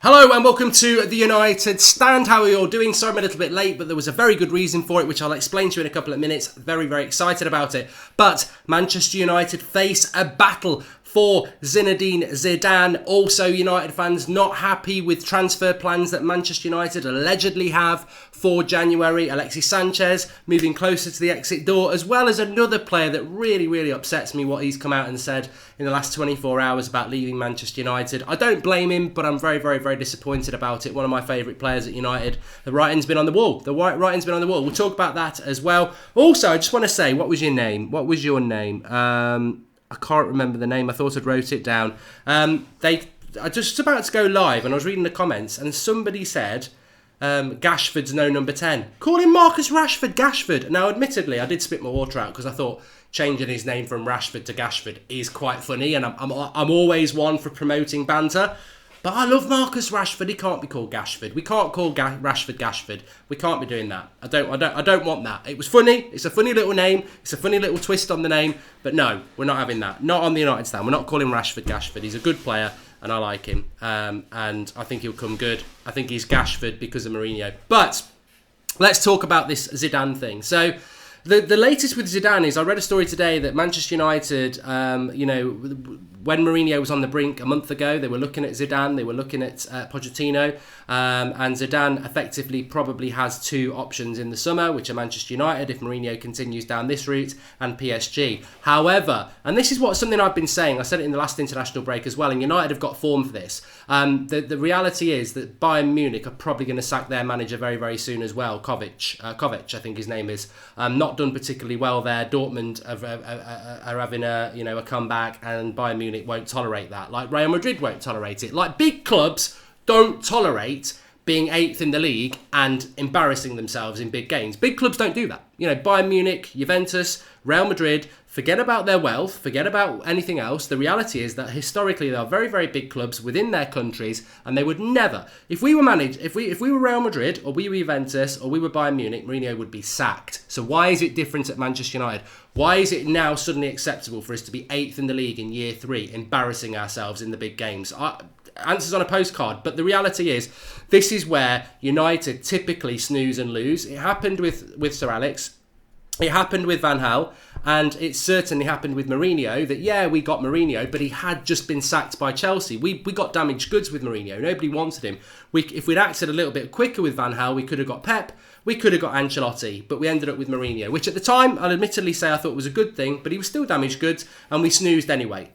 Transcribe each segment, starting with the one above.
Hello and welcome to the United Stand. How are you all doing? Sorry I'm a little bit late, but there was a very good reason for it, which I'll explain to you in a couple of minutes. Very, very excited about it. But Manchester United face a battle for Zinedine Zidane. Also, United fans not happy with transfer plans that Manchester United allegedly have for January. Alexis Sanchez moving closer to the exit door, as well as another player that really, really upsets me what he's come out and said in the last 24 hours about leaving Manchester United. I don't blame him, but I'm very, very, very disappointed about it. One of my favourite players at United. The writing's been on the wall. Writing's been on the wall. We'll talk about that as well. Also, I just want to say, what was your name? What was your name? I can't remember the name. I thought I'd wrote it down. I just about to go live and I was reading the comments and somebody said, Gashford's no number 10. Call him Marcus Rashford Gashford. Now, admittedly, I did spit my water out because I thought changing his name from Rashford to Gashford is quite funny, and I'm always one for promoting banter. But I love Marcus Rashford. He can't be called Gashford. We can't call Rashford Gashford. We can't be doing that. I don't want that. It was funny. It's a funny little name. It's a funny little twist on the name. But no, we're not having that. Not on the United Stand. We're not calling Rashford Gashford. He's a good player, and I like him. And I think he'll come good. I think he's Gashford because of Mourinho. But let's talk about this Zidane thing. So the latest with Zidane is I read a story today that Manchester United, when Mourinho was on the brink a month ago, they were looking at Zidane, they were looking at Pochettino, and Zidane effectively probably has two options in the summer, which are Manchester United if Mourinho continues down this route, and PSG. However, and this is something I've been saying, I said it in the last international break as well, and United have got form for this. The reality is that Bayern Munich are probably going to sack their manager very, very soon as well, Kovac, I think his name is. Not done particularly well there. Dortmund are having a comeback, and Bayern Munich won't tolerate that. Like Real Madrid won't tolerate it. Like big clubs don't tolerate being 8th in the league and embarrassing themselves in big games. Big clubs don't do that. Bayern Munich, Juventus, Real Madrid, forget about their wealth, forget about anything else. The reality is that historically they are very, very big clubs within their countries, and they would never, if we were Real Madrid or we were Juventus or we were Bayern Munich, Mourinho would be sacked. So why is it different at Manchester United? Why is it now suddenly acceptable for us to be 8th in the league in year 3, embarrassing ourselves in the big games? Answers on a postcard, but the reality is this is where United typically snooze and lose. It happened with Sir Alex, it happened with Van Gaal, and it certainly happened with Mourinho. That we got Mourinho, but he had just been sacked by Chelsea. We got damaged goods with Mourinho. Nobody wanted him. If we'd acted a little bit quicker with Van Gaal, we could have got Pep. We could have got Ancelotti, but we ended up with Mourinho, which at the time, I'll admittedly say I thought was a good thing, but he was still damaged goods, and we snoozed anyway.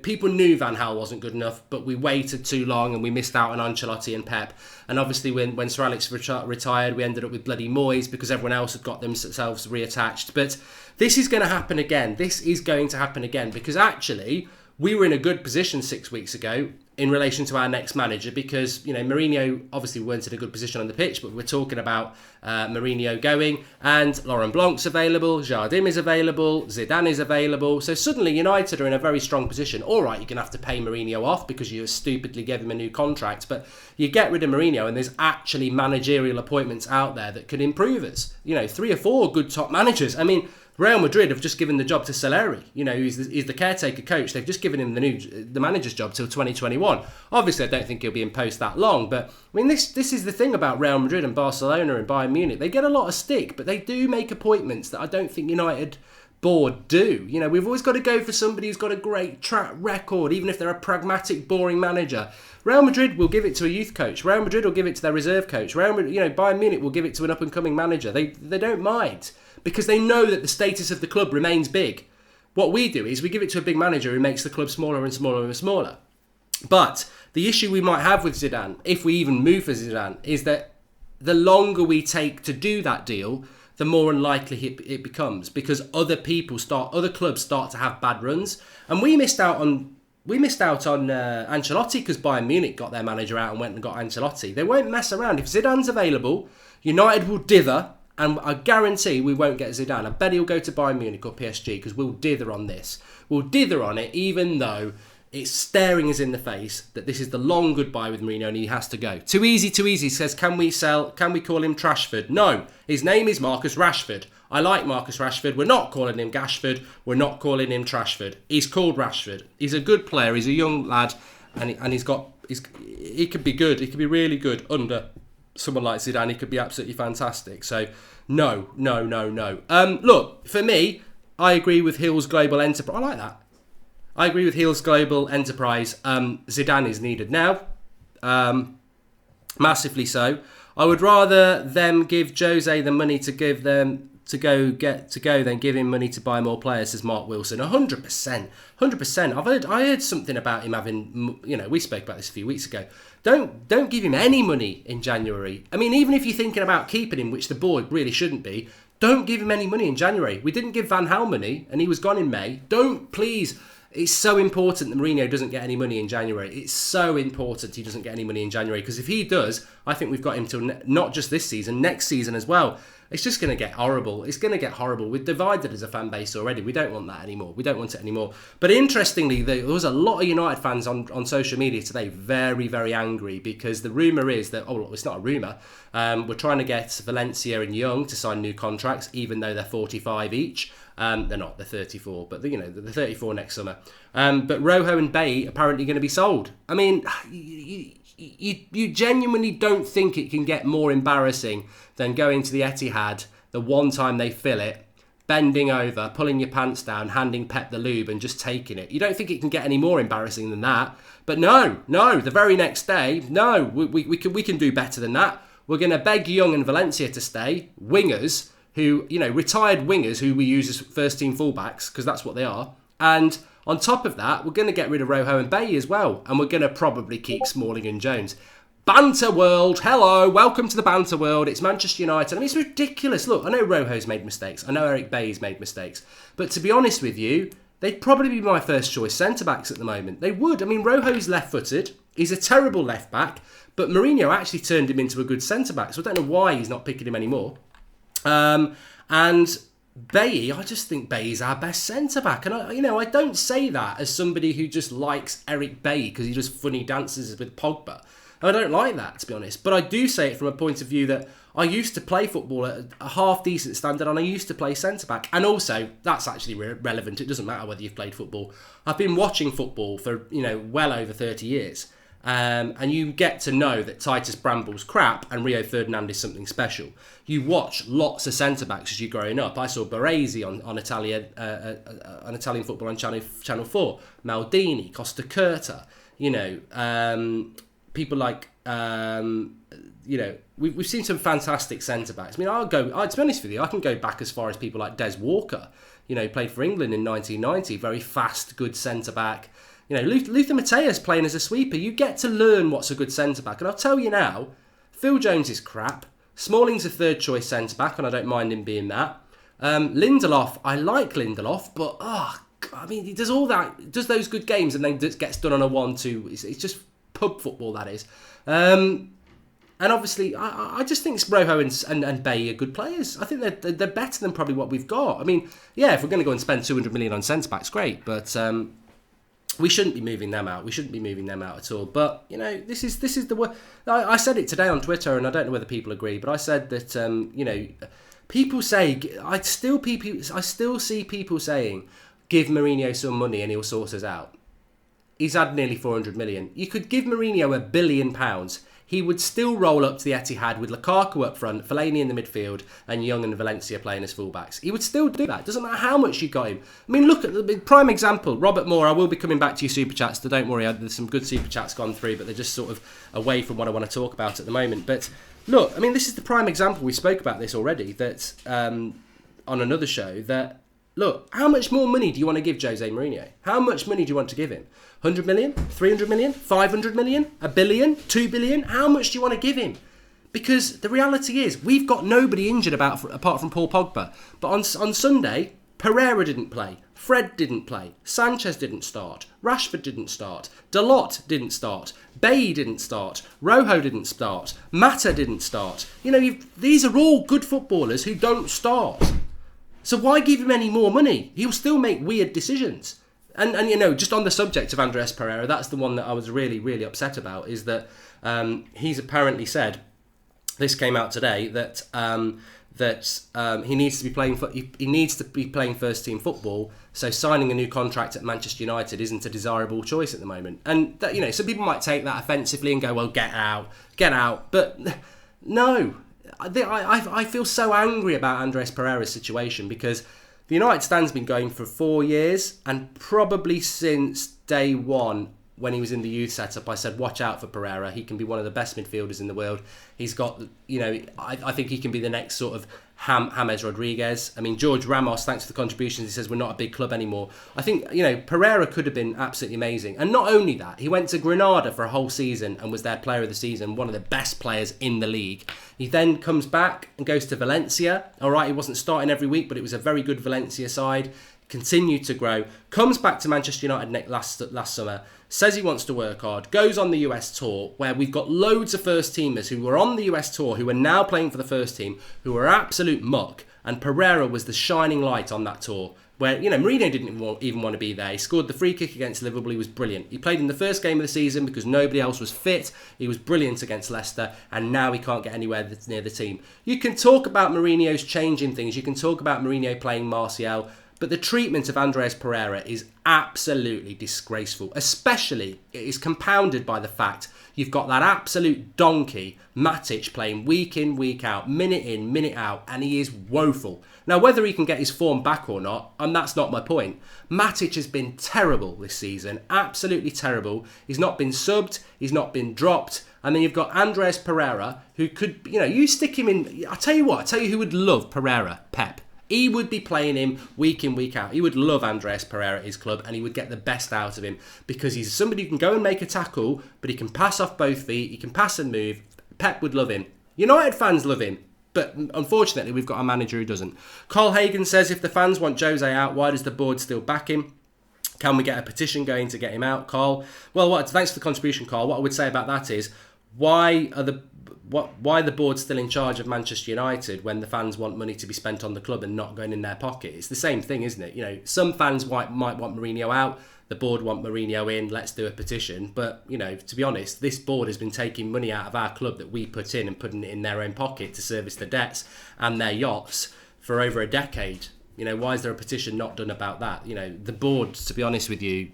People knew Van Gaal wasn't good enough, but we waited too long, and we missed out on Ancelotti and Pep. And obviously, when Sir Alex retired, we ended up with bloody Moyes, because everyone else had got themselves reattached. But this is going to happen again. This is going to happen again, because actually, we were in a good position 6 weeks ago in relation to our next manager, because Mourinho obviously weren't in a good position on the pitch, but we're talking about Mourinho going, and Laurent Blanc's available, Jardim is available, Zidane is available. So suddenly United are in a very strong position. All right, you're going to have to pay Mourinho off because you stupidly gave him a new contract, but you get rid of Mourinho and there's actually managerial appointments out there that could improve us. 3 or 4 good top managers. I mean, Real Madrid have just given the job to Soleri. He's the caretaker coach. They've just given him the manager's job till 2021. Obviously, I don't think he'll be in post that long. But I mean, this is the thing about Real Madrid and Barcelona and Bayern Munich. They get a lot of stick, but they do make appointments that I don't think United board do. We've always got to go for somebody who's got a great track record, even if they're a pragmatic, boring manager. Real Madrid will give it to a youth coach. Real Madrid will give it to their reserve coach. Bayern Munich will give it to an up-and-coming manager. They don't mind, because they know that the status of the club remains big. What we do is we give it to a big manager who makes the club smaller and smaller and smaller. But the issue we might have with Zidane, if we even move for Zidane, is that the longer we take to do that deal, the more unlikely it becomes, because other clubs start to have bad runs. And we missed out on Ancelotti because Bayern Munich got their manager out and went and got Ancelotti. They won't mess around. If Zidane's available, United will dither. And I guarantee we won't get Zidane. I bet he'll go to Bayern Munich or PSG, because we'll dither on this. We'll dither on it, even though it's staring us in the face that this is the long goodbye with Mourinho and he has to go. Too easy, says, can we call him Trashford? No, his name is Marcus Rashford. I like Marcus Rashford. We're not calling him Gashford. We're not calling him Trashford. He's called Rashford. He's a good player. He's a young lad, and he's got he could be good. He could be really good under someone like Zidane. He could be absolutely fantastic. So, no. Look, for me, I agree with Hill's Global Enterprise. I like that. I agree with Hill's Global Enterprise. Zidane is needed now. Massively so. I would rather them give Jose the money to give them to go than give him money to buy more players, says Mark Wilson. 100%. I heard something about him having, we spoke about this a few weeks ago. Don't give him any money in January. I mean, even if you're thinking about keeping him, which the board really shouldn't be, don't give him any money in January. We didn't give Van Gaal money and he was gone in May. Don't, please. It's so important that Mourinho doesn't get any money in January. It's so important he doesn't get any money in January, because if he does, I think we've got him till not just this season, next season as well. It's just going to get horrible. It's going to get horrible. We're divided as a fan base already. We don't want that anymore. We don't want it anymore. But interestingly, there was a lot of United fans on social media today very, very angry, because the rumour is that, it's not a rumour, we're trying to get Valencia and Young to sign new contracts, even though they're 45 each. They're not, they're 34, but they're 34 next summer. But Rojo and Bay apparently going to be sold. I mean, you genuinely don't think it can get more embarrassing than going to the Etihad the one time they fill it, bending over, pulling your pants down, handing Pep the lube and just taking it. You don't think it can get any more embarrassing than that. But no, the very next day, no, we can do better than that. We're going to beg Young and Valencia to stay, wingers, who, retired wingers who we use as first team fullbacks, because that's what they are. And on top of that, we're going to get rid of Rojo and Bailly as well. And we're going to probably keep Smalling and Jones. Banter world, hello, welcome to the banter world. It's Manchester United. I mean, it's ridiculous. Look, I know Rojo's made mistakes. I know Eric Bailly's made mistakes. But to be honest with you, they'd probably be my first choice centre-backs at the moment. They would. I mean, Rojo's left-footed. He's a terrible left-back. But Mourinho actually turned him into a good centre-back. So I don't know why he's not picking him anymore. And Bailly, I just think Bailly's our best centre-back. And, I don't say that as somebody who just likes Eric Bailly because he does funny dances with Pogba. I don't like that, to be honest. But I do say it from a point of view that I used to play football at a half-decent standard and I used to play centre-back. And also, that's actually relevant. It doesn't matter whether you've played football. I've been watching football for, well over 30 years. And you get to know that Titus Bramble's crap and Rio Ferdinand is something special. You watch lots of centre-backs as you're growing up. I saw Baresi on Italian football on Channel 4. Maldini, Costa Curta, people like, we've seen some fantastic centre-backs. I mean, to be honest with you, I can go back as far as people like Des Walker, played for England in 1990, very fast, good centre-back. Luther Matthäus playing as a sweeper. You get to learn what's a good centre-back. And I'll tell you now, Phil Jones is crap. Smalling's a third-choice centre-back, and I don't mind him being that. Lindelof, I like Lindelof, but, he does all that, does those good games, and then gets done on a 1-2. It's just pub football, that is. And obviously, I just think Rojo and Bailly are good players. I think they're better than probably what we've got. I mean, yeah, if we're going to go and spend 200 million on centre-backs, great, but we shouldn't be moving them out. We shouldn't be moving them out at all. But, this is the way. I said it today on Twitter, and I don't know whether people agree, but I said that, people say, I still see people saying, give Mourinho some money and he'll sort us out. He's had nearly 400 million. You could give Mourinho £1 billion. He would still roll up to the Etihad with Lukaku up front, Fellaini in the midfield, and Young and Valencia playing as fullbacks. He would still do that. Doesn't matter how much you got him. I mean, look at the prime example. Robert Moore, I will be coming back to your super chats, so don't worry. There's some good super chats gone through, but they're just sort of away from what I want to talk about at the moment. But look, I mean, this is the prime example. We spoke about this already, that on another show, that, look, how much more money do you want to give Jose Mourinho? How much money do you want to give him? 100 million? 300 million? 500 million? A billion? 2 billion? How much do you want to give him? Because the reality is, we've got nobody injured apart from Paul Pogba. But on Sunday, Pereira didn't play. Fred didn't play. Sanchez didn't start. Rashford didn't start. Dalot didn't start. Bailly didn't start. Rojo didn't start. Mata didn't start. These are all good footballers who don't start. So why give him any more money? He'll still make weird decisions. And just on the subject of Andres Pereira, that's the one that I was really, really upset about, is that he's apparently said, this came out today, that that he needs to be playing he needs to be playing first team football. So signing a new contract at Manchester United isn't a desirable choice at the moment. And that, you know, some people might take that offensively and go, well, get out. But no, I feel so angry about Andres Pereira's situation, because the United stand's been going for 4 years, and probably since day one, when he was in the youth setup, I said, watch out for Pereira. He can be one of the best midfielders in the world. He's got, you know, I think he can be the next sort of James Rodriguez. I mean, George Ramos, thanks for the contributions, he says we're not a big club anymore. I think, you know, Pereira could have been absolutely amazing. And not only that, he went to Granada for a whole season and was their player of the season, one of the best players in the league. He then comes back and goes to Valencia. All right, he wasn't starting every week, but it was a very good Valencia side. Continued to grow, comes back to Manchester United last summer, says he wants to work hard, goes on the US tour, where we've got loads of first teamers who were on the US tour, who are now playing for the first team, who are absolute muck, and Pereira was the shining light on that tour, where, you know, Mourinho didn't even want to be there. He scored the free kick against Liverpool. He was brilliant. He played in the first game of the season because nobody else was fit. He was brilliant against Leicester, and now he can't get anywhere near the team. You can talk about Mourinho's changing things. You can talk about Mourinho playing Martial, but the treatment of Andres Pereira is absolutely disgraceful. Especially, it is compounded by the fact you've got that absolute donkey, Matic, playing week in, week out, minute in, minute out, and he is woeful. Now, whether he can get his form back or not, and that's not my point, Matic has been terrible this season, absolutely terrible. He's not been subbed, he's not been dropped. And then you've got Andres Pereira, who could, you know, you stick him in. I'll tell you who would love Pereira, Pep. He would be playing him week in, week out. He would love Andres Pereira at his club, and he would get the best out of him, because he's somebody who can go and make a tackle, but he can pass off both feet, he can pass and move. Pep would love him. United fans love him, but unfortunately we've got a manager who doesn't. Carl Hagan says, if the fans want Jose out, why does the board still back him? Can we get a petition going to get him out, Carl? Well, thanks for the contribution, Carl. What I would say about that is, why the board's still in charge of Manchester United when the fans want money to be spent on the club and not going in their pocket? It's the same thing, isn't it? You know, some fans might want Mourinho out, the board want Mourinho in, let's do a petition. But, you know, to be honest, this board has been taking money out of our club that we put in and putting it in their own pocket to service the debts and their yachts for over a decade. You know, why is there a petition not done about that? You know, the board, to be honest with you,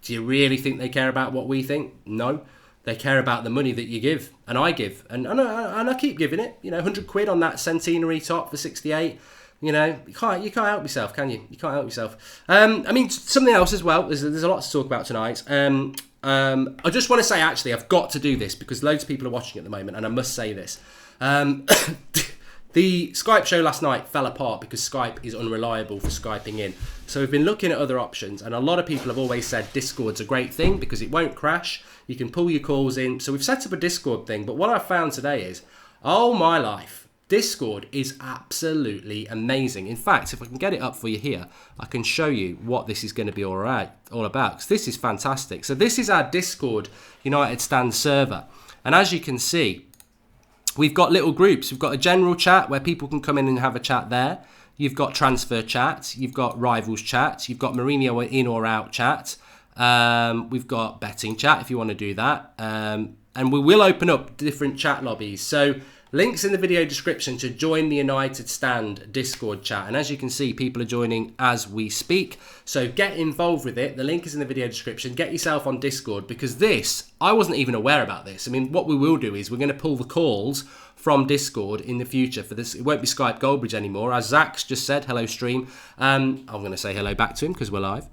do you really think they care about what we think? No. They care about the money that you give, and I give, and I keep giving it. You know, £100 on that centenary top for 68. You know, you can't help yourself, can you? You can't help yourself. I mean, something else as well. There's a lot to talk about tonight. I just want to say, actually, I've got to do this because loads of people are watching at the moment, and I must say this. The Skype show last night fell apart because Skype is unreliable for Skyping in. So we've been looking at other options, and a lot of people have always said Discord's a great thing because it won't crash. You can pull your calls in. So we've set up a Discord thing, but what I've found today is, oh my life, Discord is absolutely amazing. In fact, if I can get it up for you here, I can show you what this is going to be all about, because this is fantastic. So this is our Discord United Stand server, and as you can see, we've got little groups. We've got a general chat where people can come in and have a chat there. You've got transfer chat. You've got rivals chat. You've got Mourinho in or out chat. We've got betting chat if you want to do that. And we will open up different chat lobbies. So links in the video description to join the United Stand Discord chat. And as you can see, people are joining as we speak. So get involved with it. The link is in the video description. Get yourself on Discord, because this, I wasn't even aware about this. I mean, what we will do is we're going to pull the calls from Discord in the future for this. It won't be Skype Goldbridge anymore. As Zach's just said, hello stream. I'm going to say hello back to him because we're live.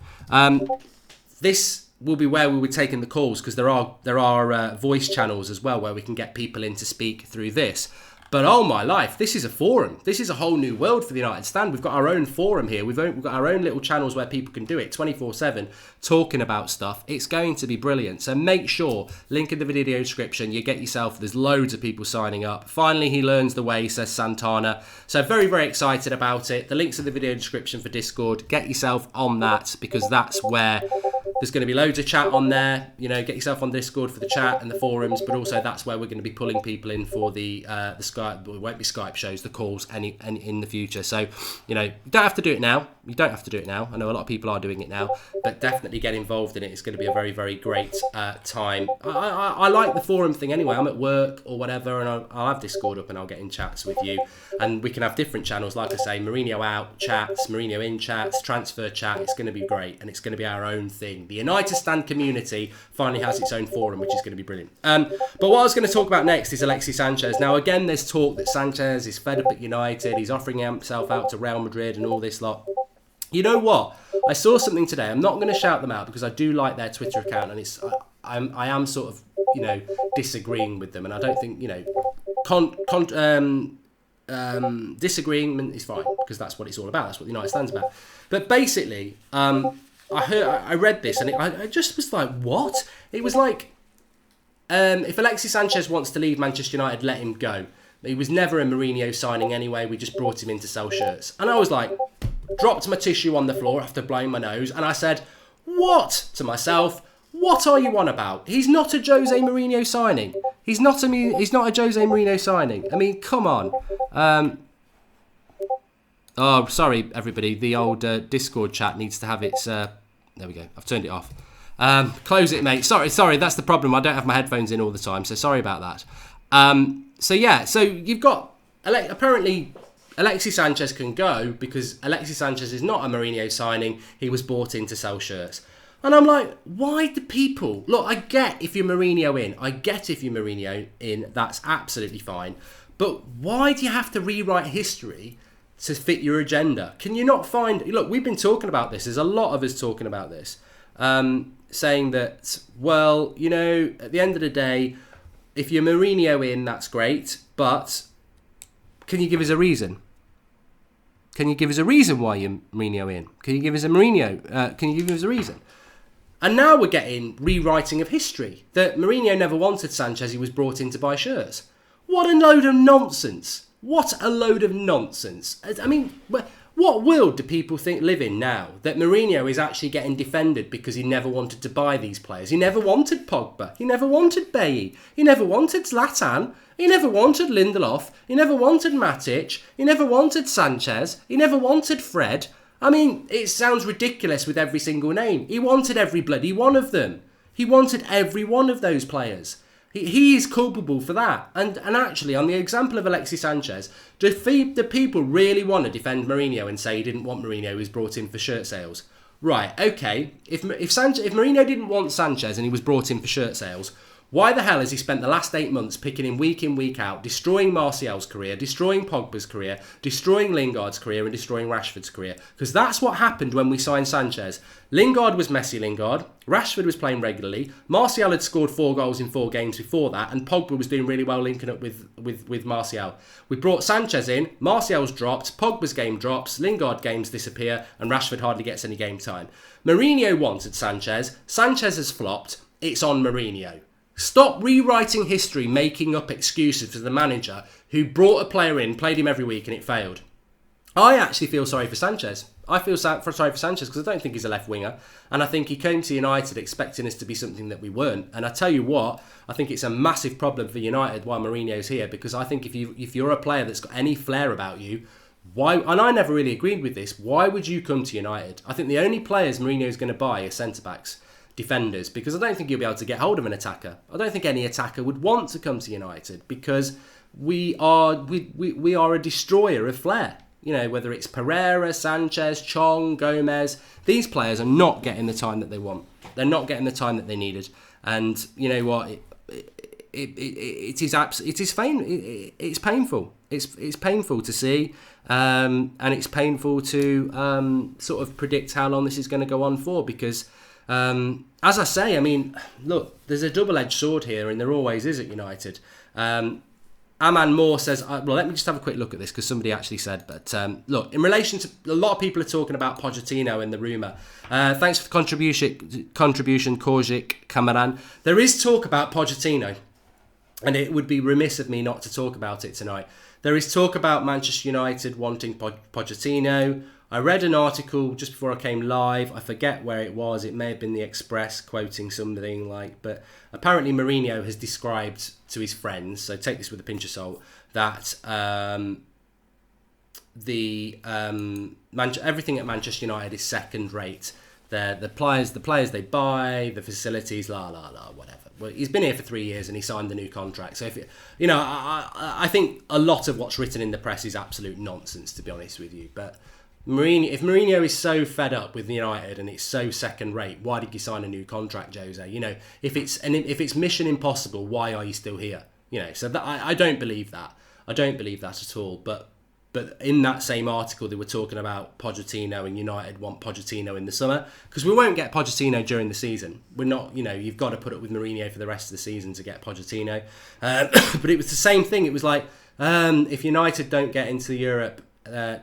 This will be where we were taking the calls, because there are voice channels as well where we can get people in to speak through this. But oh my life, this is a forum. This is a whole new world for the United Stand. We've got our own forum here. We've got our own little channels where people can do it 24/7, talking about stuff. It's going to be brilliant. So make sure, link in the video description, you get yourself, there's loads of people signing up. Finally, he learns the way, says Santana. So very, very excited about it. The link's in the video description for Discord. Get yourself on that, because that's where there's going to be loads of chat on there. You know, get yourself on Discord for the chat and the forums, but also that's where we're going to be pulling people in for the Skype. It won't be Skype shows, the calls, any in the future. So, you know, you don't have to do it now. You don't have to do it now. I know a lot of people are doing it now, but definitely get involved in it. It's going to be a very, very great time. I like the forum thing anyway. I'm at work or whatever, and I'll have Discord up and I'll get in chats with you. And we can have different channels, like I say, Mourinho out chats, Mourinho in chats, transfer chat. It's going to be great, and it's going to be our own thing. The United Stand community finally has its own forum, which is going to be brilliant. But what I was going to talk about next is Alexis Sanchez. Now, again, there's talk that Sanchez is fed up at United. He's offering himself out to Real Madrid and all this lot. You know what? I saw something today. I'm not going to shout them out because I do like their Twitter account, and I am sort of, disagreeing with them, and I don't think, disagreeing is fine because that's what it's all about. That's what the United stands about. But basically, I read this and I just was like, what? It was like, if Alexis Sanchez wants to leave Manchester United, let him go. He was never a Mourinho signing anyway. We just brought him in to sell shirts. And I was like, dropped my tissue on the floor after blowing my nose, and I said, what? To myself, what are you on about? He's not a Jose Mourinho signing. He's not a Jose Mourinho signing. I mean, come on. Oh, sorry, everybody. The old Discord chat needs to have its... there we go. I've turned it off. Close it, mate. Sorry. That's the problem. I don't have my headphones in all the time, so sorry about that. So you've got... Apparently, Alexis Sanchez can go because Alexis Sanchez is not a Mourinho signing. He was bought in to sell shirts. And I'm like, why do people... Look, I get if you're Mourinho in. That's absolutely fine. But why do you have to rewrite history to fit your agenda? Can you not find... Look, we've been talking about this. There's a lot of us talking about this. Saying that, well, at the end of the day, if you're Mourinho in, that's great. But can you give us a reason? Can you give us a reason why you're Mourinho in? Can you give us a reason? And now we're getting rewriting of history. That Mourinho never wanted Sanchez, he was brought in to buy shirts. What a load of nonsense. What a load of nonsense. I mean, what world do people think live in now? That Mourinho is actually getting defended because he never wanted to buy these players. He never wanted Pogba. He never wanted Bailly. He never wanted Zlatan. He never wanted Lindelof. He never wanted Matic. He never wanted Sanchez. He never wanted Fred. I mean, it sounds ridiculous with every single name. He wanted every bloody one of them. He wanted every one of those players. He is culpable for that. And actually, on the example of Alexis Sanchez, do the people really want to defend Mourinho and say he didn't want Mourinho, he was brought in for shirt sales? Right, okay. If Mourinho didn't want Sanchez and he was brought in for shirt sales, why the hell has he spent the last 8 months picking him week in, week out, destroying Martial's career, destroying Pogba's career, destroying Lingard's career and destroying Rashford's career? Because that's what happened when we signed Sanchez. Lingard was Messi Lingard, Rashford was playing regularly, Martial had scored 4 goals in 4 games before that, and Pogba was doing really well linking up with Martial. We brought Sanchez in, Martial's dropped, Pogba's game drops, Lingard games disappear, and Rashford hardly gets any game time. Mourinho wanted Sanchez, Sanchez has flopped, it's on Mourinho. Stop rewriting history, making up excuses for the manager who brought a player in, played him every week and it failed. I actually feel sorry for Sanchez. I feel sorry for Sanchez because I don't think he's a left winger. And I think he came to United expecting us to be something that we weren't. And I tell you what, I think it's a massive problem for United while Mourinho's here, because I think if you're a player that's got any flair about you, why? And I never really agreed with this. Why would you come to United? I think the only players Mourinho's going to buy are centre-backs. Defenders, because I don't think you'll be able to get hold of an attacker. I don't think any attacker would want to come to United because we are a destroyer of flair. Whether it's Pereira, Sanchez, Chong, Gomez, these players are not getting the time that they want. They're not getting the time that they needed. And you know what? It's painful. It's painful to see, and it's painful to sort of predict how long this is going to go on for, because. As I say, I mean, look, there's a double-edged sword here, and there always is at United. Aman Moore says, well, let me just have a quick look at this, because somebody actually said, but look, in relation to, a lot of people are talking about Pochettino in the rumour. Thanks for the contribution, Korzik Kamaran. There is talk about Pochettino, and it would be remiss of me not to talk about it tonight. There is talk about Manchester United wanting Pochettino. I read an article just before I came live. I forget where it was. It may have been the Express quoting something like, but apparently Mourinho has described to his friends, so take this with a pinch of salt, that the everything at Manchester United is second rate. The players they buy, the facilities, whatever. Well, he's been here for 3 years and he signed the new contract. So I think a lot of what's written in the press is absolute nonsense, to be honest with you. But if Mourinho is so fed up with United and it's so second rate, why did you sign a new contract, Jose? If it's mission impossible, why are you still here? So that I don't believe that. I don't believe that at all. But in that same article, they were talking about Pochettino, and United want Pochettino in the summer, because we won't get Pochettino during the season. We're not, you've got to put up with Mourinho for the rest of the season to get Pochettino. But it was the same thing. It was like, if United don't get into the Europe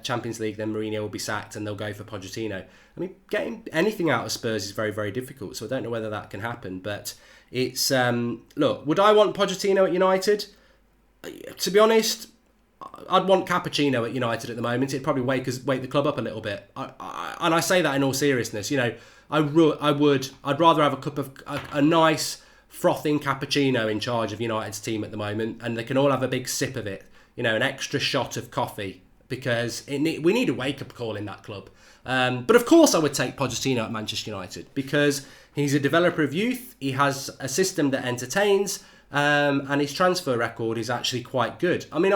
Champions League, then Mourinho will be sacked and they'll go for Pochettino. I mean, getting anything out of Spurs is very, very difficult, so I don't know whether that can happen. But it's, look, would I want Pochettino at United? To be honest, I'd want Cappuccino at United at the moment. It'd probably wake the club up a little bit. And I say that in all seriousness. I'd rather have a nice frothing cappuccino in charge of United's team at the moment, and they can all have a big sip of it. An extra shot of coffee, because we need a wake up call in that club. But of course, I would take Pochettino at Manchester United, because he's a developer of youth. He has a system that entertains. And his transfer record is actually quite good. I mean,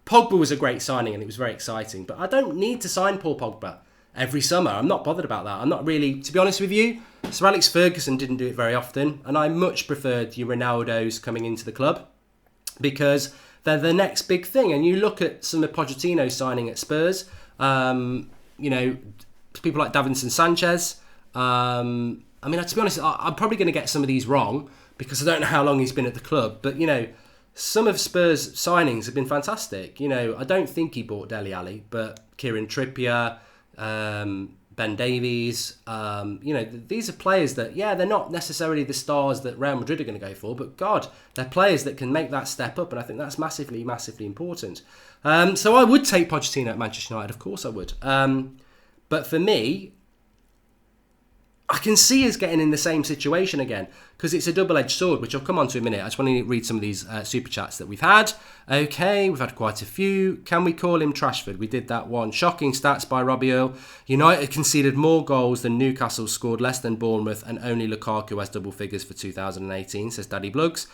Pogba was a great signing and it was very exciting, but I don't need to sign Paul Pogba every summer. I'm not bothered about that. I'm not really, to be honest with you, Sir Alex Ferguson didn't do it very often, and I much preferred your Ronaldos coming into the club, because they're the next big thing. And you look at some of Pochettino's signing at Spurs, people like Davinson Sanchez. I mean, to be honest, I'm probably going to get some of these wrong, because I don't know how long he's been at the club. But, some of Spurs' signings have been fantastic. I don't think he bought Dele Alli, but Kieran Trippier, Ben Davies, these are players that, they're not necessarily the stars that Real Madrid are going to go for, but God, they're players that can make that step up, and I think that's massively, massively important. So I would take Pochettino at Manchester United, of course I would. But for me, I can see us getting in the same situation again, because it's a double-edged sword, which I'll come on to in a minute. I just want to read some of these super chats that we've had. Okay, we've had quite a few. Can we call him Trashford? We did that one. Shocking stats by Robbie Earl. United conceded more goals than Newcastle, scored less than Bournemouth, and only Lukaku has double figures for 2018, says Daddy Blugs.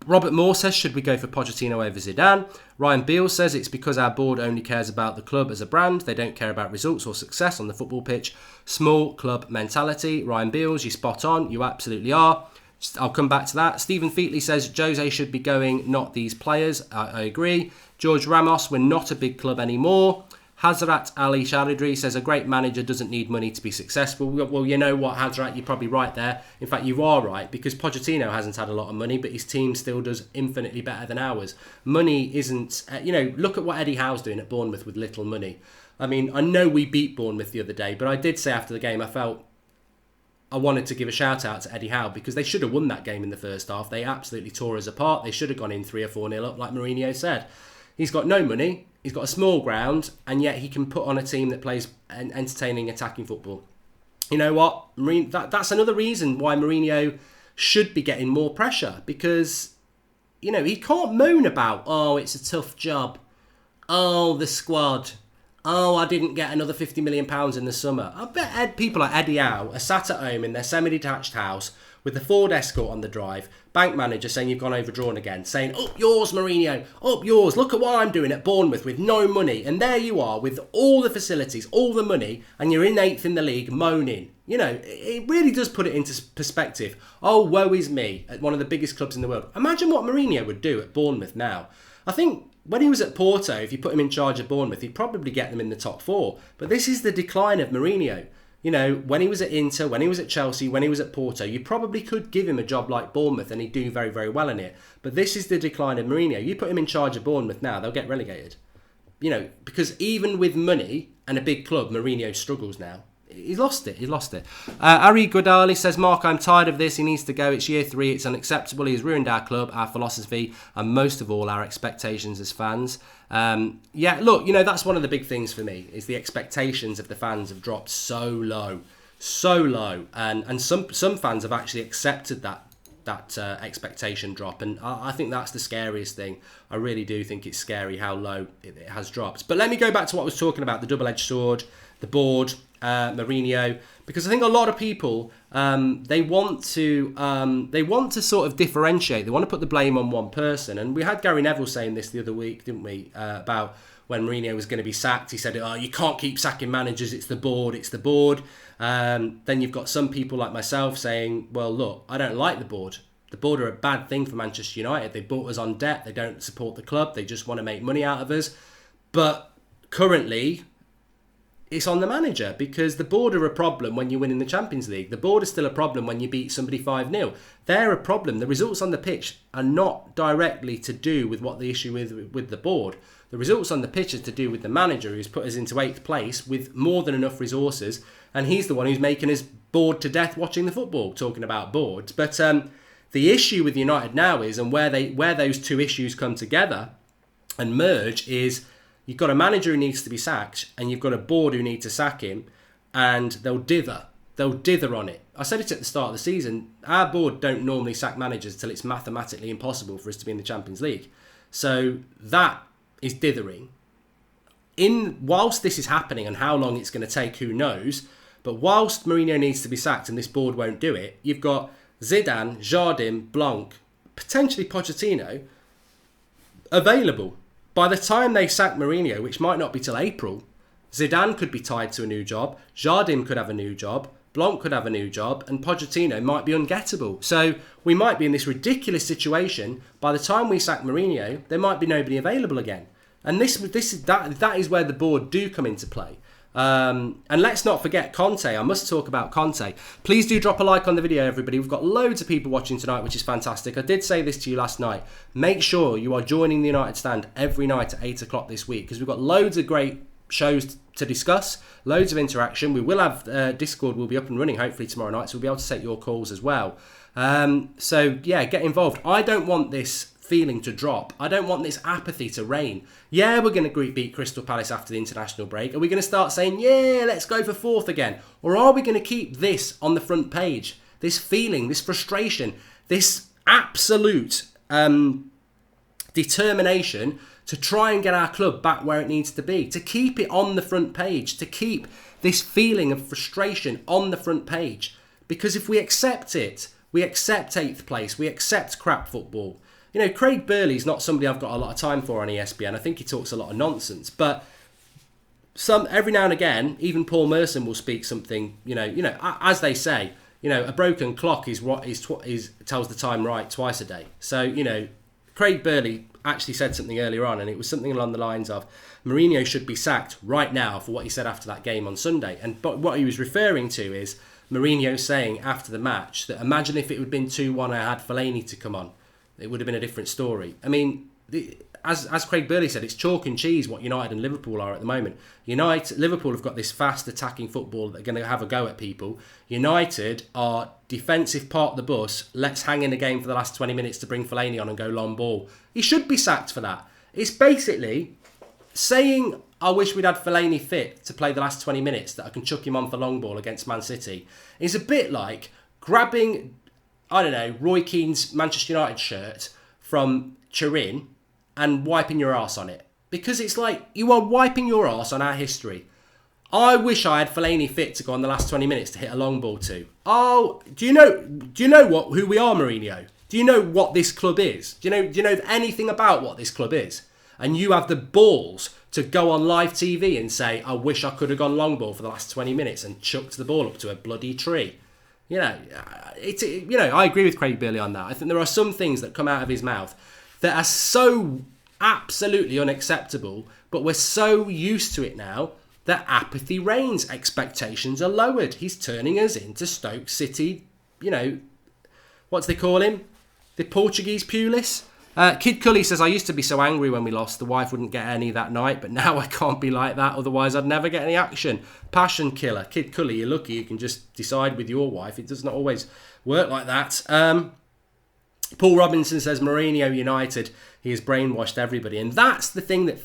Robert Moore says, should we go for Pochettino over Zidane? Ryan Beale says, it's because our board only cares about the club as a brand. They don't care about results or success on the football pitch. Small club mentality. Ryan Beales, you're spot on. You absolutely are. I'll come back to that. Stephen Featley says, Jose should be going, not these players. I agree. George Ramos, we're not a big club anymore. Hazrat Ali Sharidri says, a great manager doesn't need money to be successful. Well, you know what, Hazrat, you're probably right there. In fact, you are right, because Pochettino hasn't had a lot of money, but his team still does infinitely better than ours. Money isn't, look at what Eddie Howe's doing at Bournemouth with little money. I mean, I know we beat Bournemouth the other day, but I did say after the game, I wanted to give a shout out to Eddie Howe, because they should have won that game in the first half. They absolutely tore us apart. They should have gone in 3 or 4-0 up, like Mourinho said. He's got no money. He's got a small ground, and yet he can put on a team that plays entertaining, attacking football. You know what? That's another reason why Mourinho should be getting more pressure, because, he can't moan about, it's a tough job. The squad. I didn't get another £50 million in the summer. I bet people like Eddie Howe are sat at home in their semi-detached house with the Ford Escort on the drive, bank manager saying you've gone overdrawn again, saying, up yours, Mourinho, up yours, look at what I'm doing at Bournemouth with no money. And there you are with all the facilities, all the money, and you're in 8th in the league moaning. It really does put it into perspective. Oh, woe is me, at one of the biggest clubs in the world. Imagine what Mourinho would do at Bournemouth now. I think when he was at Porto, if you put him in charge of Bournemouth, he'd probably get them in the top 4. But this is the decline of Mourinho. When he was at Inter, when he was at Chelsea, when he was at Porto, you probably could give him a job like Bournemouth and he'd do very, very well in it. But this is the decline of Mourinho. You put him in charge of Bournemouth now, they'll get relegated. Because even with money and a big club, Mourinho struggles now. He's lost it. Ari Godali says, Mark, I'm tired of this. He needs to go. It's year 3. It's unacceptable. He's ruined our club, our philosophy, and most of all, our expectations as fans. That's one of the big things for me, is the expectations of the fans have dropped so low. And some fans have actually accepted that expectation drop, and I think that's the scariest thing. I really do think it's scary how low it has dropped. But let me go back to what I was talking about, the double-edged sword, the board, Mourinho, because I think a lot of people they want to sort of differentiate. They want to put the blame on one person, and we had Gary Neville saying this the other week, didn't we, about when Mourinho was going to be sacked. He said, "Oh, you can't keep sacking managers. It's the board. It's the board." Then you've got some people like myself saying, "Well, look, I don't like the board. The board are a bad thing for Manchester United. They bought us on debt. They don't support the club. They just want to make money out of us." But currently, it's on the manager, because the board are a problem when you win in the Champions League. The board is still a problem when you beat somebody 5-0. They're a problem. The results on the pitch are not directly to do with what the issue is with the board. The results on the pitch are to do with the manager, who's put us into 8th place with more than enough resources, and he's the one who's making us bored to death watching the football, talking about boards. But the issue with United now is, and where those two issues come together and merge, is you've got a manager who needs to be sacked, and you've got a board who need to sack him, and they'll dither on it. I said it at the start of the season, our board don't normally sack managers till it's mathematically impossible for us to be in the Champions League. So that is dithering. Whilst this is happening, and how long it's going to take, who knows, but whilst Mourinho needs to be sacked and this board won't do it, you've got Zidane, Jardim, Blanc, potentially Pochettino available. By the time they sack Mourinho, which might not be till April, Zidane could be tied to a new job, Jardim could have a new job, Blanc could have a new job, and Pochettino might be ungettable. So we might be in this ridiculous situation. By the time we sack Mourinho, there might be nobody available again. And that is where the board do come into play. And let's not forget Conte. I must talk about Conte. Please do drop a like on the video, everybody. We've got loads of people watching tonight, which is fantastic. I did say this to you last night. Make sure you are joining the United Stand every night at 8 o'clock this week, because we've got loads of great shows to discuss, loads of interaction. We will have Discord will be up and running hopefully tomorrow night, so we'll be able to take your calls as well. So yeah, get involved. I don't want this feeling to drop. I don't want this apathy to reign. Yeah, we're going to beat Crystal Palace after the international break. Are we going to start saying, yeah, let's go for 4th again? Or are we going to keep this on the front page? This feeling, this frustration, this absolute determination to try and get our club back where it needs to be, to keep it on the front page, to keep this feeling of frustration on the front page. Because if we accept it, we accept 8th place, we accept crap football. You know, Craig Burley's not somebody I've got a lot of time for on ESPN. I think he talks a lot of nonsense. But every now and again, even Paul Merson will speak something, you know, as they say, you know, a broken clock is tells the time right twice a day. So, you know, Craig Burley actually said something earlier on, and it was something along the lines of Mourinho should be sacked right now for what he said after that game on Sunday. But what he was referring to is Mourinho saying after the match that imagine if it had been 2-1 I had Fellaini to come on. It would have been a different story. I mean, as Craig Burley said, it's chalk and cheese what United and Liverpool are at the moment. Liverpool have got this fast attacking football that are going to have a go at people. United are defensive part of the bus. Let's hang in the game for the last 20 minutes to bring Fellaini on and go long ball. He should be sacked for that. It's basically saying, I wish we'd had Fellaini fit to play the last 20 minutes, that I can chuck him on for long ball against Man City. It's a bit like grabbing, I don't know, Roy Keane's Manchester United shirt from Turin and wiping your arse on it. Because it's like, you are wiping your arse on our history. I wish I had Fellaini fit to go on the last 20 minutes to hit a long ball to. Oh, do you know who we are, Mourinho? Do you know what this club is? Do you know anything about what this club is? And you have the balls to go on live TV and say, I wish I could have gone long ball for the last 20 minutes and chucked the ball up to a bloody tree. You know, I agree with Craig Burley on that. I think there are some things that come out of his mouth that are so absolutely unacceptable, but we're so used to it now that apathy reigns. Expectations are lowered. He's turning us into Stoke City, you know, what's they call him? The Portuguese Pulis. Kid Cully says, I used to be so angry when we lost. The wife wouldn't get any that night, but now I can't be like that. Otherwise, I'd never get any action. Passion killer. Kid Cully, you're lucky you can just decide with your wife. It does not always work like that. Paul Robinson says, Mourinho United, he has brainwashed everybody. And that's the thing that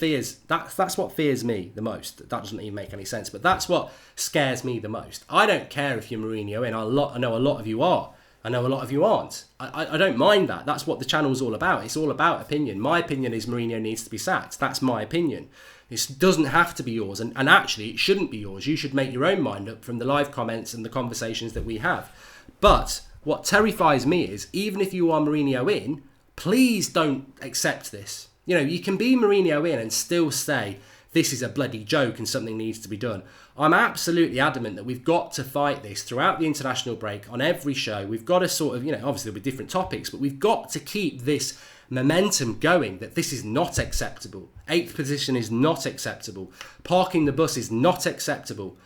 that's what fears me the most. That doesn't even make any sense, but that's what scares me the most. I don't care if you're Mourinho, and I know a lot of you are. I know a lot of you aren't. I don't mind that. That's what the channel's all about. It's all about opinion. My opinion is Mourinho needs to be sacked. That's my opinion. It doesn't have to be yours. And actually, it shouldn't be yours. You should make your own mind up from the live comments and the conversations that we have. But what terrifies me is, even if you are Mourinho in, please don't accept this. You can be Mourinho in and still say, this is a bloody joke and something needs to be done. I'm absolutely adamant that we've got to fight this throughout the international break on every show. We've got to sort of, obviously with different topics, but we've got to keep this momentum going that this is not acceptable. 8th position is not acceptable. Parking the bus is not acceptable.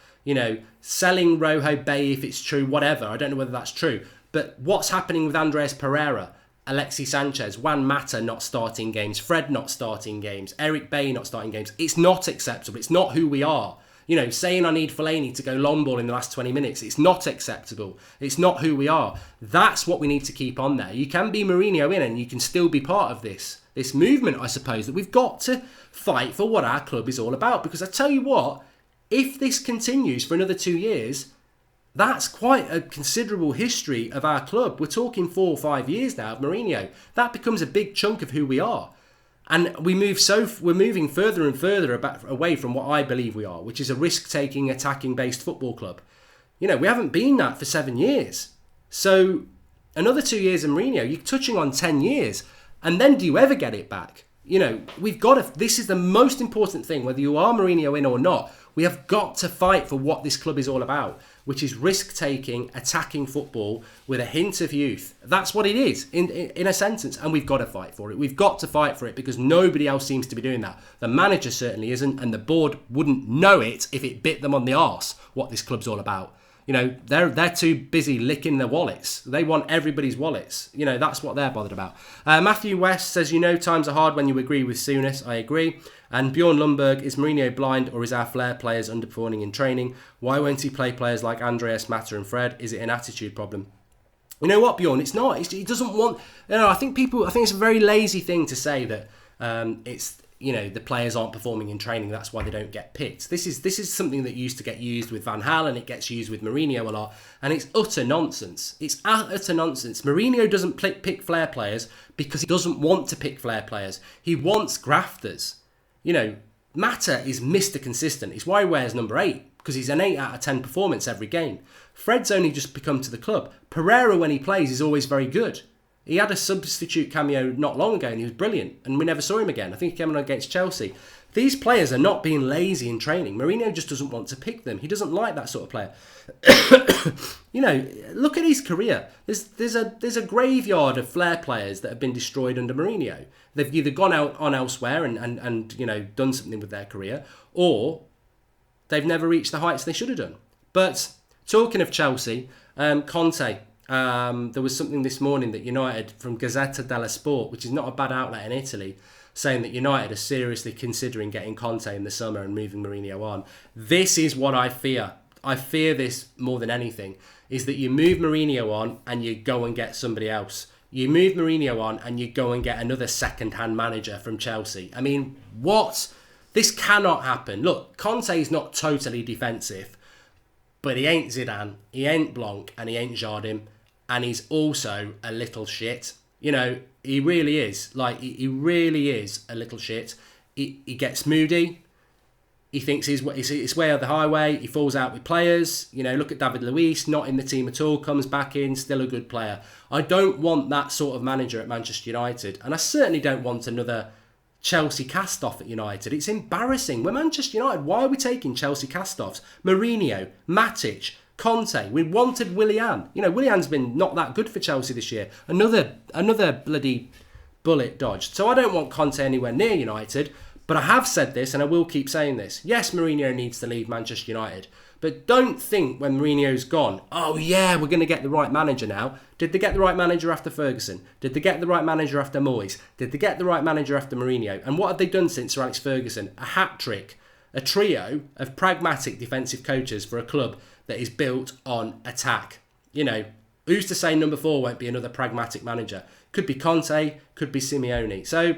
Selling Rojo Bay if it's true, whatever. I don't know whether that's true. But what's happening with Andreas Pereira, Alexis Sanchez, Juan Mata not starting games, Fred not starting games, Eric Bay not starting games? It's not acceptable. It's not who we are. Saying I need Fellaini to go long ball in the last 20 minutes, it's not acceptable. It's not who we are. That's what we need to keep on there. You can be Mourinho in and you can still be part of this movement, I suppose, that we've got to fight for what our club is all about. Because I tell you what, if this continues for another 2 years, that's quite a considerable history of our club. We're talking 4 or 5 years now of Mourinho. That becomes a big chunk of who we are. And we're moving further and further away from what I believe we are, which is a risk-taking, attacking-based football club. We haven't been that for 7 years. So another 2 years in Mourinho, you're touching on 10 years. And then do you ever get it back? We've got to, this is the most important thing, whether you are Mourinho in or not. We have got to fight for what this club is all about, which is risk-taking, attacking football with a hint of youth. That's what it is, in a sentence, and we've got to fight for it. We've got to fight for it because nobody else seems to be doing that. The manager certainly isn't, and the board wouldn't know it if it bit them on the arse what this club's all about. They're too busy licking their wallets. They want everybody's wallets. That's what they're bothered about. Matthew West says, times are hard when you agree with Souness. I agree. And Bjorn Lundberg, is Mourinho blind or is our flair players underperforming in training? Why won't he play players like Andreas, Mata and Fred? Is it an attitude problem? You know what, Bjorn? It's not. He doesn't want... I think it's a very lazy thing to say that the players aren't performing in training, that's why they don't get picked. This is something that used to get used with Van Gaal and it gets used with Mourinho a lot, and it's utter nonsense. It's utter nonsense. Mourinho doesn't pick flair players because he doesn't want to pick flair players. He wants grafters. Mata is Mr. Consistent. It's why he wears number 8, because he's an 8 out of 10 performance every game. Fred's only just become to the club. Pereira, when he plays, is always very good. He had a substitute cameo not long ago and he was brilliant, and we never saw him again. I think he came on against Chelsea. These players are not being lazy in training. Mourinho just doesn't want to pick them. He doesn't like that sort of player. Look at his career. There's a graveyard of flair players that have been destroyed under Mourinho. They've either gone out on elsewhere and done something with their career, or they've never reached the heights they should have done. But talking of Chelsea, Conte. There was something this morning that United, from Gazzetta dello Sport, which is not a bad outlet in Italy, saying that United are seriously considering getting Conte in the summer and moving Mourinho on. This is what I fear. I fear this more than anything, is that you move Mourinho on and you go and get somebody else. You move Mourinho on and you go and get another second-hand manager from Chelsea. I mean, what? This cannot happen. Look, Conte's not totally defensive, but he ain't Zidane, he ain't Blanc, and he ain't Jardim. And he's also a little shit. He really is. He really is a little shit. He gets moody. He thinks he's way of the highway. He falls out with players. Look at David Luiz, not in the team at all, comes back in, still a good player. I don't want that sort of manager at Manchester United. And I certainly don't want another Chelsea cast-off at United. It's embarrassing. We're Manchester United. Why are we taking Chelsea cast-offs? Mourinho, Matic, Conte. We wanted Willian. Willian's been not that good for Chelsea this year. Another bloody bullet dodged. So I don't want Conte anywhere near United. But I have said this, and I will keep saying this. Yes, Mourinho needs to leave Manchester United. But don't think when Mourinho's gone, oh yeah, we're going to get the right manager now. Did they get the right manager after Ferguson? Did they get the right manager after Moyes? Did they get the right manager after Mourinho? And what have they done since Sir Alex Ferguson? A hat trick. A trio of pragmatic defensive coaches for a club that is built on attack. Who's to say number 4 won't be another pragmatic manager? Could be Conte, could be Simeone. So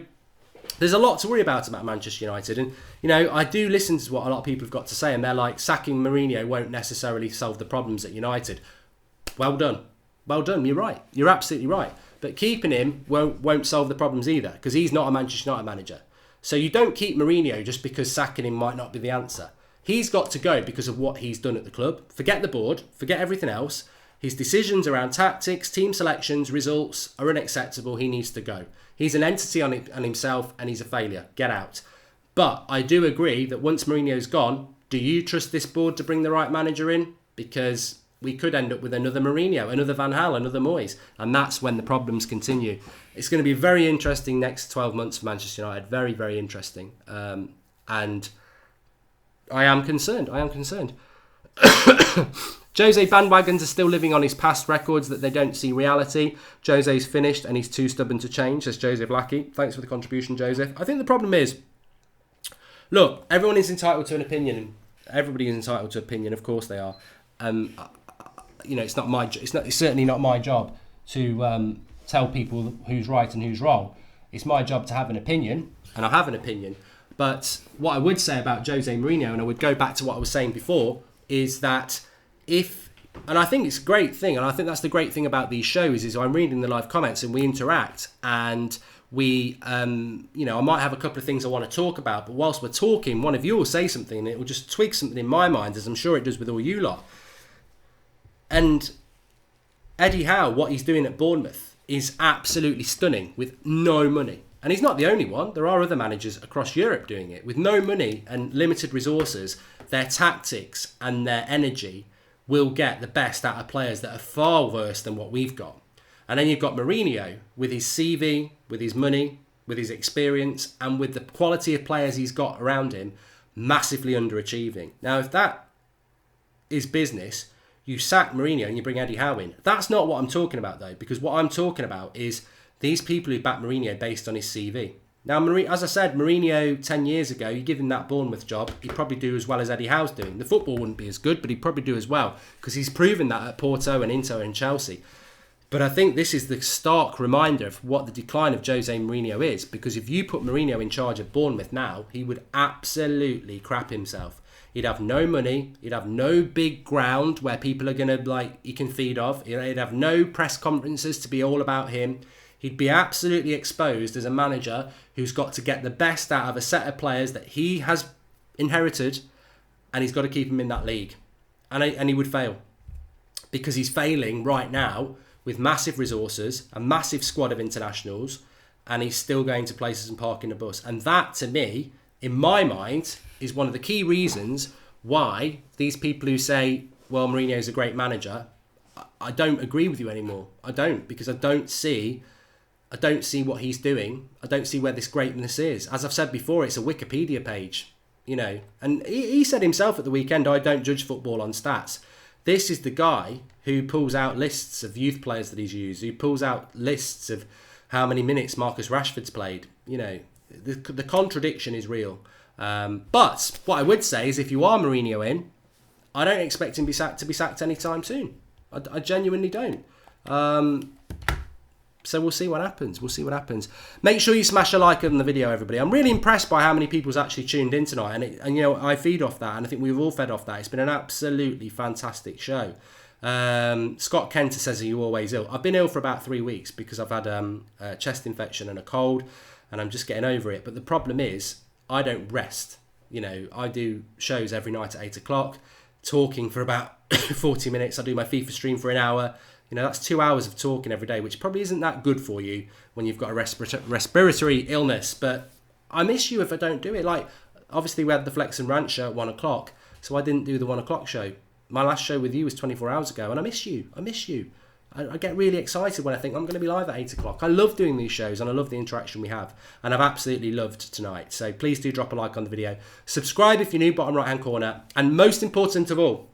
there's a lot to worry about Manchester United. And, I do listen to what a lot of people have got to say, and they're like, sacking Mourinho won't necessarily solve the problems at United. Well done. well done, you're right. You're absolutely right. But keeping him won't solve the problems either, because he's not a Manchester United manager. So you don't keep Mourinho just because sacking him might not be the answer. He's got to go because of what he's done at the club. Forget the board, forget everything else. His decisions around tactics, team selections, results are unacceptable. He needs to go. He's an entity on himself, and he's a failure. Get out. But I do agree that once Mourinho's gone, do you trust this board to bring the right manager in? Because we could end up with another Mourinho, another Van Gaal, another Moyes. And that's when the problems continue. It's going to be very interesting next 12 months for Manchester United. Very, very interesting. And I am concerned. Jose bandwagons are still living on his past records that they don't see reality. Jose's finished and he's too stubborn to change, says Joseph Lackey. Thanks for the contribution, Joseph. I think the problem is, look, everyone is entitled to an opinion. Everybody is entitled to opinion, of course they are. It's not my. It's certainly not my job to tell people who's right and who's wrong. It's my job to have an opinion, and I have an opinion. But what I would say about Jose Mourinho, and I would go back to what I was saying before, is that and I think it's a great thing, and I think that's the great thing about these shows, is I'm reading the live comments and we interact, and we, I might have a couple of things I want to talk about, but whilst we're talking, one of you will say something and it will just twig something in my mind, as I'm sure it does with all you lot. And Eddie Howe, what he's doing at Bournemouth is absolutely stunning with no money. And he's not the only one. There are other managers across Europe doing it. With no money and limited resources, their tactics and their energy will get the best out of players that are far worse than what we've got. And then you've got Mourinho with his CV, with his money, with his experience, and with the quality of players he's got around him, massively underachieving. Now, if that is business, you sack Mourinho and you bring Eddie Howe in. That's not what I'm talking about, though, because what I'm talking about is these people who back Mourinho based on his CV. Now, as I said, Mourinho 10 years ago, you give him that Bournemouth job, he'd probably do as well as Eddie Howe's doing. The football wouldn't be as good, but he'd probably do as well, because he's proven that at Porto and Inter and Chelsea. But I think this is the stark reminder of what the decline of Jose Mourinho is, because if you put Mourinho in charge of Bournemouth now, he would absolutely crap himself. He'd have no money, he'd have no big ground where people are going to, he can feed off, he'd have no press conferences to be all about him. He'd be absolutely exposed as a manager who's got to get the best out of a set of players that he has inherited, and he's got to keep them in that league. And he would fail, because he's failing right now with massive resources, a massive squad of internationals, and he's still going to places and parking the bus. And that, to me, in my mind, is one of the key reasons why these people who say, well, Mourinho's a great manager, I don't agree with you anymore. I don't, because I don't see what he's doing. I don't see where this greatness is. As I've said before, it's a Wikipedia page, And he said himself at the weekend, I don't judge football on stats. This is the guy who pulls out lists of youth players that he's used, who pulls out lists of how many minutes Marcus Rashford's played. The contradiction is real. But what I would say is, if you are Mourinho in, I don't expect him to be sacked anytime soon. I genuinely don't. So we'll see what happens. Make sure you smash a like on the video, everybody. I'm really impressed by how many people's actually tuned in tonight. And I feed off that, and I think we've all fed off that. It's been an absolutely fantastic show. Scott Kenter says, are you always ill? I've been ill for about 3 weeks because I've had a chest infection and a cold, and I'm just getting over it. But the problem is, I don't rest. I do shows every night at 8 o'clock, talking for about 40 minutes. I do my FIFA stream for an hour. That's 2 hours of talking every day, which probably isn't that good for you when you've got a respiratory illness. But I miss you if I don't do it. Obviously, we had the Flex and Rant show at 1 o'clock, so I didn't do the 1 o'clock show. My last show with you was 24 hours ago, and I miss you. I get really excited when I think I'm going to be live at 8 o'clock. I love doing these shows, and I love the interaction we have, and I've absolutely loved tonight. So please do drop a like on the video. Subscribe if you're new, bottom right-hand corner. And most important of all,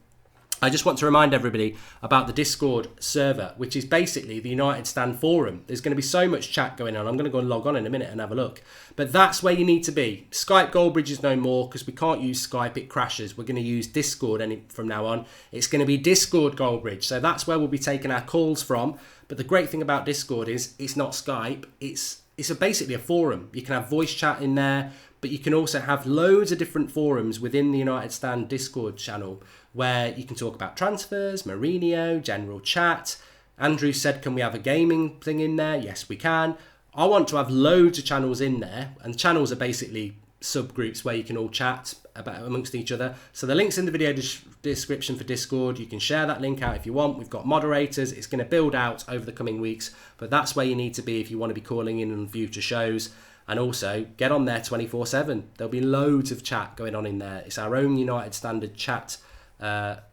I just want to remind everybody about the Discord server, which is basically the United Stand forum. There's going to be so much chat going on. I'm going to go and log on in a minute and have a look. But that's where you need to be. Skype Goldbridge is no more, because we can't use Skype. It crashes. We're going to use Discord from now on. It's going to be Discord Goldbridge. So that's where we'll be taking our calls from. But the great thing about Discord is it's not Skype. It's basically a forum. You can have voice chat in there, but you can also have loads of different forums within the United Stand Discord channel, where you can talk about transfers, Mourinho, general chat, Andrew said, can we have a gaming thing in there? Yes, we can. I want to have loads of channels in there, and channels are basically subgroups where you can all chat about amongst each other. So the link's in the video description for Discord. You can share that link out if you want. We've got moderators. It's going to build out over the coming weeks, but that's where you need to be if you want to be calling in on future shows. And also get on there 24/7. There'll be loads of chat going on in there. It's our own United Standard chat.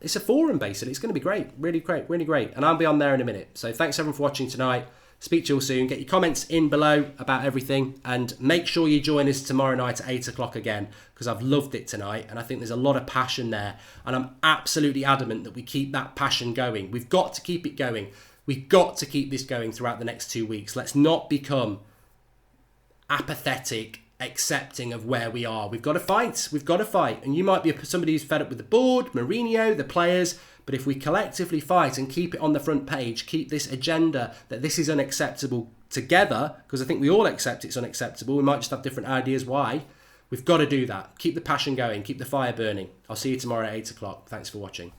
It's a forum basically. It's going to be great, really great, really great. And I'll be on there in a minute. So thanks everyone for watching tonight. Speak to you all soon. Get your comments in below about everything, and make sure you join us tomorrow night at 8 o'clock again, because I've loved it tonight and I think there's a lot of passion there, and I'm absolutely adamant that we keep that passion going. We've got to keep it going. We've got to keep this going throughout the next 2 weeks. Let's not become apathetic, accepting of where we are. We've got to fight. We've got to fight. And you might be somebody who's fed up with the board, Mourinho, the players. But if we collectively fight and keep it on the front page, keep this agenda that this is unacceptable together, because I think we all accept it's unacceptable. We might just have different ideas why. We've got to do that. Keep the passion going. Keep the fire burning. I'll see you tomorrow at 8 o'clock. Thanks for watching.